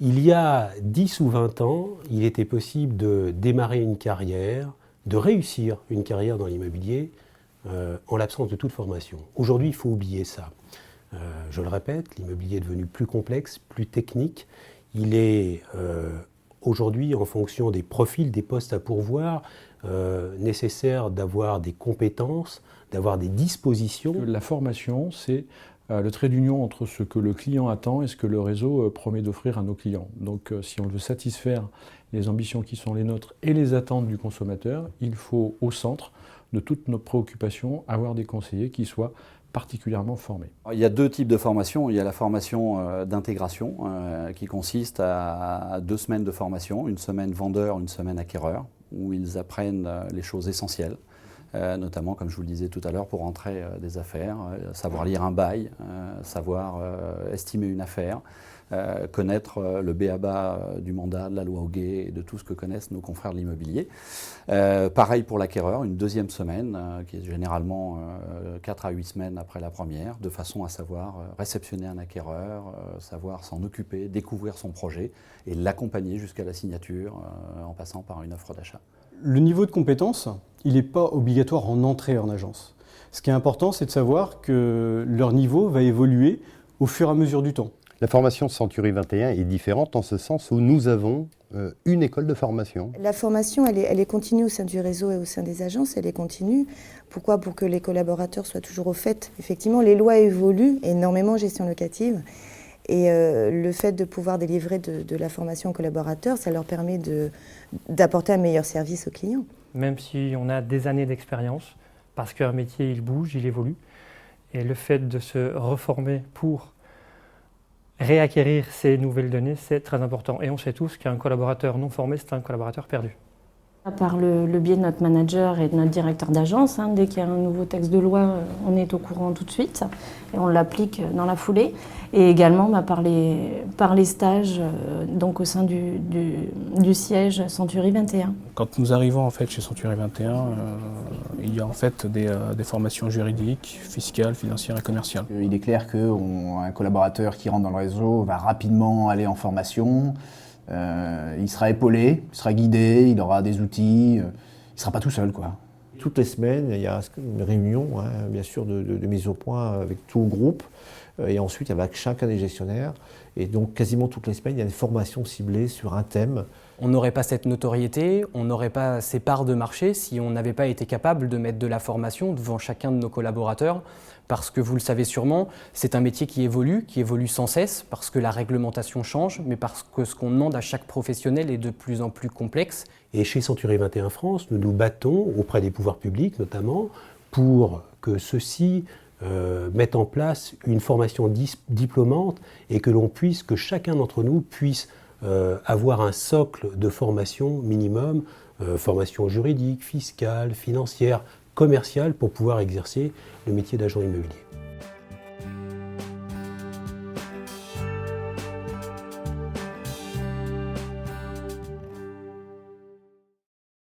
Il y a 10 ou 20 ans, il était possible de démarrer une carrière, de réussir une carrière dans l'immobilier en l'absence de toute formation. Aujourd'hui, il faut oublier ça. Je le répète, l'immobilier est devenu plus complexe, plus technique. Il est aujourd'hui, en fonction des profils, des postes à pourvoir, nécessaire d'avoir des compétences, d'avoir des dispositions. La formation, c'est le trait d'union entre ce que le client attend et ce que le réseau promet d'offrir à nos clients. Donc si on veut satisfaire les ambitions qui sont les nôtres et les attentes du consommateur, il faut au centre de toutes nos préoccupations avoir des conseillers qui soient particulièrement formés. Il y a deux types de formation. Il y a la formation d'intégration qui consiste à 2 semaines de formation, une semaine vendeur, une semaine acquéreur, où ils apprennent les choses essentielles. Notamment, comme je vous le disais tout à l'heure, pour entrer des affaires, savoir lire un bail, savoir estimer une affaire, connaître le b.a.-ba du mandat, de la loi Hoguet et de tout ce que connaissent nos confrères de l'immobilier. Pareil pour l'acquéreur, une 2e semaine, qui est généralement 4 à 8 semaines après la première, de façon à savoir réceptionner un acquéreur, savoir s'en occuper, découvrir son projet et l'accompagner jusqu'à la signature en passant par une offre d'achat. Le niveau de compétence, il n'est pas obligatoire en entrée en agence. Ce qui est important, c'est de savoir que leur niveau va évoluer au fur et à mesure du temps. La formation Century 21 est différente en ce sens où nous avons une école de formation. La formation, elle est continue au sein du réseau et au sein des agences, elle est continue. Pourquoi ? Pour que les collaborateurs soient toujours au fait. Effectivement, les lois évoluent énormément en gestion locative. Et le fait de pouvoir délivrer de la formation aux collaborateurs, ça leur permet d'apporter un meilleur service aux clients. Même si on a des années d'expérience, parce qu'un métier, il bouge, il évolue. Et le fait de se reformer pour réacquérir ces nouvelles données, c'est très important. Et on sait tous qu'un collaborateur non formé, c'est un collaborateur perdu. Par le biais de notre manager et de notre directeur d'agence, dès qu'il y a un nouveau texte de loi, on est au courant tout de suite et on l'applique dans la foulée. Et également par les stages donc au sein du siège Century 21. Quand nous arrivons en fait chez Century 21, il y a en fait des formations juridiques, fiscales, financières et commerciales. Il est clair qu'un collaborateur qui rentre dans le réseau va rapidement aller en formation. Il sera épaulé, il sera guidé, il aura des outils, il ne sera pas tout seul, quoi. Toutes les semaines, il y a une réunion, bien sûr, de mise au point avec tout le groupe, et ensuite avec chacun des gestionnaires. Et donc quasiment toutes les semaines, il y a une formation ciblée sur un thème. On n'aurait pas cette notoriété, on n'aurait pas ces parts de marché si on n'avait pas été capable de mettre de la formation devant chacun de nos collaborateurs. Parce que vous le savez sûrement, c'est un métier qui évolue sans cesse, parce que la réglementation change, mais parce que ce qu'on demande à chaque professionnel est de plus en plus complexe. Et chez Century 21 France, nous nous battons auprès des pouvoirs publics notamment pour que ceux-ci mettent en place une formation diplômante et que chacun d'entre nous puisse avoir un socle de formation minimum, formation juridique, fiscale, financière, commerciale, pour pouvoir exercer le métier d'agent immobilier.